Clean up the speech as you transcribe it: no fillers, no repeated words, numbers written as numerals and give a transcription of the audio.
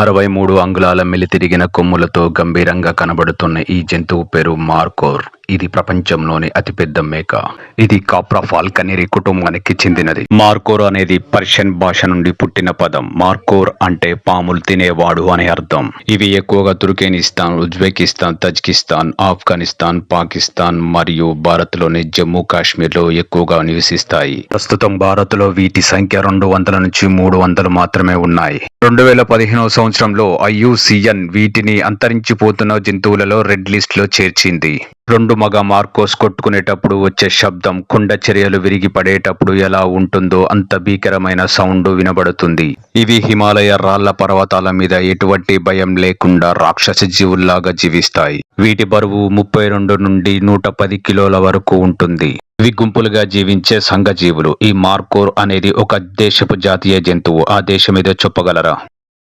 63 అంగుళాల మెలితిరిగిన కొమ్ములతో గంభీరంగా కనబడుతున్న ఈ జంతువు పేరు మార్కోర్. ఇది ప్రపంచంలోని అతిపెద్ద మేక. ఇది కాప్రా ఫాల్కనరీ కుటుంబానికి చెందినది. మార్కోర్ అనేది పర్షియన్ భాష నుండి పుట్టిన పదం. మార్కోర్ అంటే పాములు తినేవాడు అనే అర్థం. ఇవి ఎక్కువగా తుర్కెనిస్తాన్, ఉజ్బెకిస్తాన్, తజికిస్తాన్, ఆఫ్ఘనిస్తాన్, పాకిస్తాన్ మరియు భారత్ లోని జమ్మూ కాశ్మీర్ లో ఎక్కువగా నివసిస్తాయి. ప్రస్తుతం భారత్ లో వీటి సంఖ్య 200 నుంచి 300 మాత్రమే ఉన్నాయి. 2015 సంవత్సరంలో IUCN వీటిని అంతరించిపోతున్న జంతువులలో రెడ్ లిస్ట్ లో చేర్చింది. 2 మగ మార్కోస్ కొట్టుకునేటప్పుడు వచ్చే శబ్దం కొండ చర్యలు విరిగి పడేటప్పుడు ఎలా ఉంటుందో అంత భీకరమైన సౌండ్ వినబడుతుంది. ఇవి హిమాలయ రాళ్ల పర్వతాల మీద ఎటువంటి భయం లేకుండా రాక్షస జీవుల్లాగా జీవిస్తాయి. వీటి బరువు 32 నుండి 110 కిలోల వరకు ఉంటుంది. ఇవి గుంపులుగా జీవించే సంఘజీవులు. ఈ మార్కోర్ అనేది ఒక దేశపు జాతీయ జంతువు. ఆ దేశం ఏదో చెప్పగలరా?